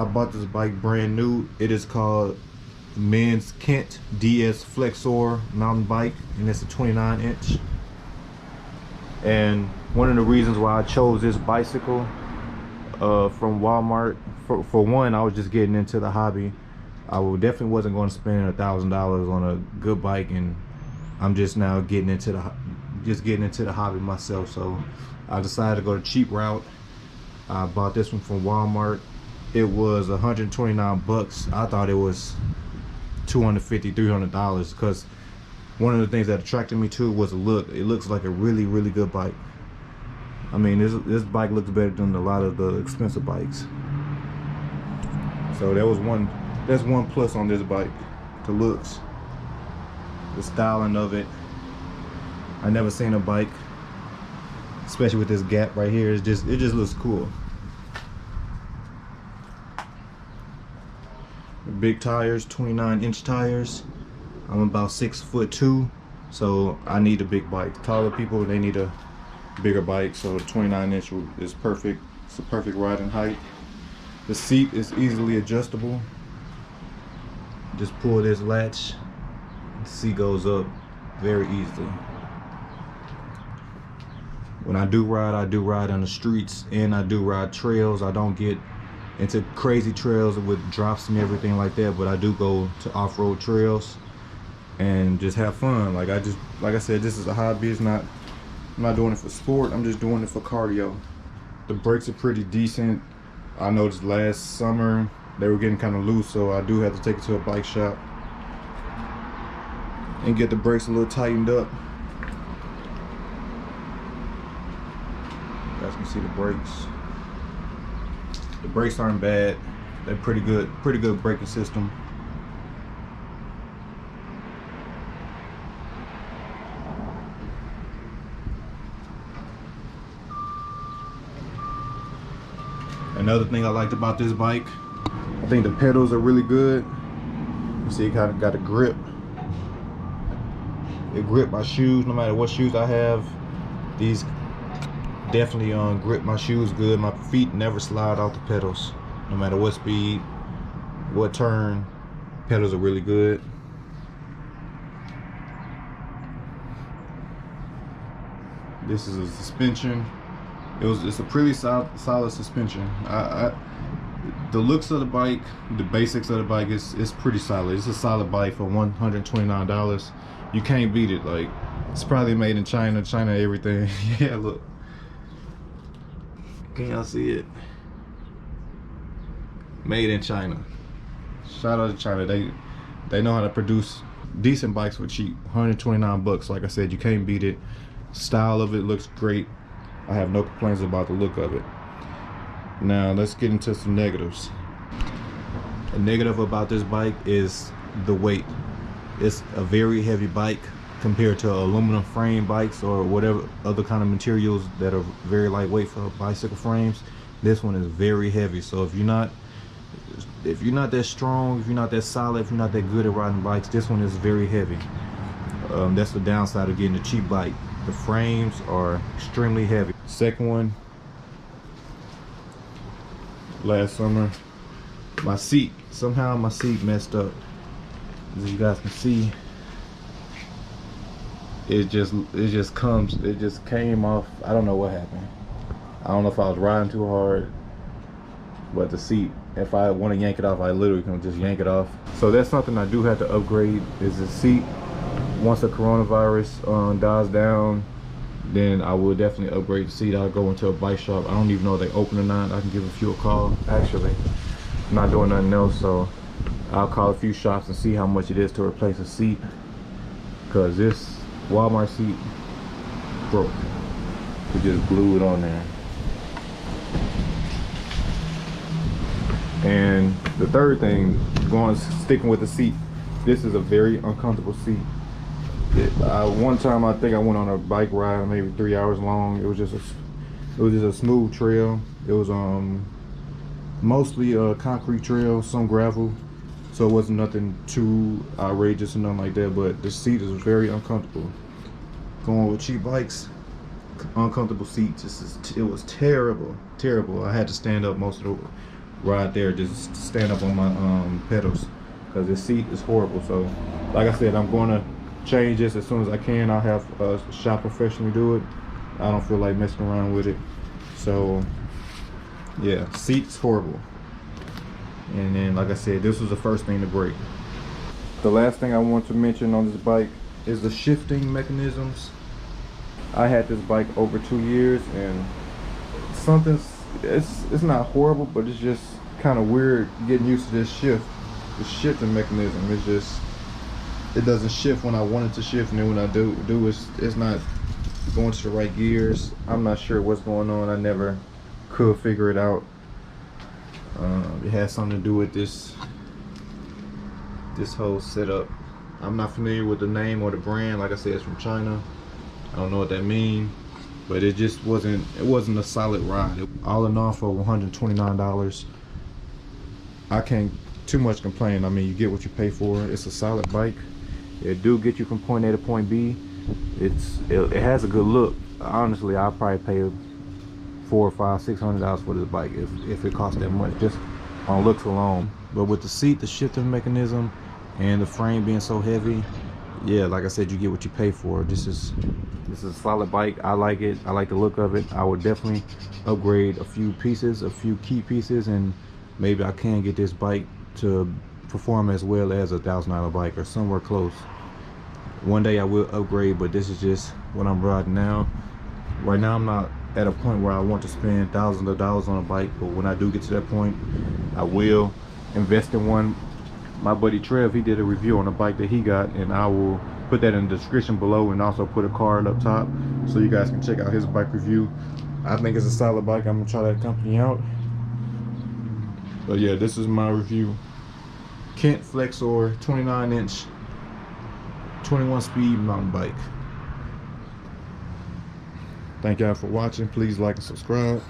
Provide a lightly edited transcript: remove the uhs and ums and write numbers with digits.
I bought this bike brand new. It is called Men's Kent DS Flexor mountain bike, and it's a 29-inch. And one of the reasons why I chose this bicycle from Walmart, for one, I was just getting into the hobby. Definitely wasn't going to spend $1,000 on a good bike, and I'm just now getting into the hobby myself. So I decided to go the cheap route. I bought this one from Walmart. It was 129 bucks. I thought it was $250, $300, because one of the things that attracted me to it was the look. It looks like a really, really good bike. I mean, this bike looks better than a lot of the expensive bikes. So that's one plus on this bike: the looks, the styling of it. I never seen a bike, especially with this gap right here. It just looks cool. Big tires, 29-inch tires. I'm about 6'2", so I need a big bike. Taller people, they need a bigger bike, so the 29-inch is perfect. It's a perfect riding height. The seat is easily adjustable. Just pull this latch, the seat goes up very easily. When I do ride on the streets, and I do ride trails. I don't get into crazy trails with drops and everything like that, but I do go to off-road trails and just have fun. Like I said, this is a hobby. I'm not doing it for sport. I'm just doing it for cardio. The brakes are pretty decent. I noticed last summer they were getting kind of loose, so I do have to take it to a bike shop and get the brakes a little tightened up. You guys can see the brakes. The brakes aren't bad. They're pretty good braking system. Another thing I liked about this bike, I think the pedals are really good. You see, it kind of got a grip. It grip my shoes no matter what shoes I have. These definitely grip my shoes good. My feet never slide off the pedals, no matter what speed, what turn. Pedals are really good. This is a suspension. It's a pretty solid suspension. The looks of the bike, the basics of the bike is pretty solid. It's a solid bike for $129. You can't beat it. Like, it's probably made in China everything. Yeah, look. Can y'all see it? Made in China. Shout out to China. They know how to produce decent bikes for cheap. 129 bucks. Like I said, you can't beat it. Style of it looks great. I have no complaints about the look of it. Now let's get into some negatives. A negative about this bike is the weight. It's a very heavy bike compared to aluminum frame bikes or whatever other kind of materials that are very lightweight for bicycle frames. This one is very heavy. So if you're not that strong, if you're not that solid, if you're not that good at riding bikes, this one is very heavy. That's the downside of getting a cheap bike. The frames are extremely heavy. Second one, last summer, my seat, somehow my seat messed up. As you guys can see, it just came off. I don't know what happened. I don't know if I was riding too hard, but the seat, if I want to yank it off, I literally can just yank it off. So that's something I do have to upgrade, is the seat. Once the coronavirus dies down, then I will definitely upgrade the seat. I'll go into a bike shop. I don't even know if they open or not. I can give a few a call. Actually, I'm not doing nothing else, so I'll call a few shops and see how much it is to replace a seat, because this Walmart seat broke. We just glue it on there. And the third thing, sticking with the seat, this is a very uncomfortable seat. One time I think I went on a bike ride, maybe 3 hours long. It was just a smooth trail. It was mostly a concrete trail, some gravel, so it wasn't nothing too outrageous or nothing like that. But the seat is very uncomfortable. Going with cheap bikes, uncomfortable seats. It was terrible. I had to stand up most of ride there, just stand up on my pedals, because this seat is horrible. So like I said, I'm going to change this as soon as I can. I'll have a shop professionally do it. I don't feel like messing around with it. So yeah, seat's horrible. And then like I said, this was the first thing to break. The last thing I want to mention on this bike is the shifting mechanisms. I had this bike over 2 years, and it's not horrible, but it's just kind of weird getting used to this the shifting mechanism. It doesn't shift when I want it to shift, and then when I do it's not going to the right gears. I'm not sure what's going on. I never could figure it out. It has something to do with this whole setup. I'm not familiar with the name or the brand. Like I said, it's from China. I don't know what that means, but it just wasn't a solid ride. All in all, for $129, I can't too much complain. I mean, you get what you pay for. It's a solid bike. It do get you from point A to point B. It has a good look. Honestly, I'll probably pay $400 or $600 for this bike if it costs that much, just on looks alone. But with the seat, the shifting mechanism, and the frame being so heavy, yeah, like I said, you get what you pay for. This is a solid bike. I like it. I like the look of it. I would definitely upgrade a few key pieces, and maybe I can get this bike to perform as well as a $1,000 bike or somewhere close. One day I will upgrade, but this is just what I'm riding now. Right now I'm not at a point where I want to spend thousands of dollars on a bike, but when I do get to that point, I will invest in one. My buddy Trev, he did a review on a bike that he got, and I will put that in the description below, and also put a card up top so you guys can check out his bike review. I think it's a solid bike. I'm gonna try that company out. But yeah, this is my review. Kent Flexor 29-inch 21-speed mountain bike. Thank y'all for watching. Please like and subscribe.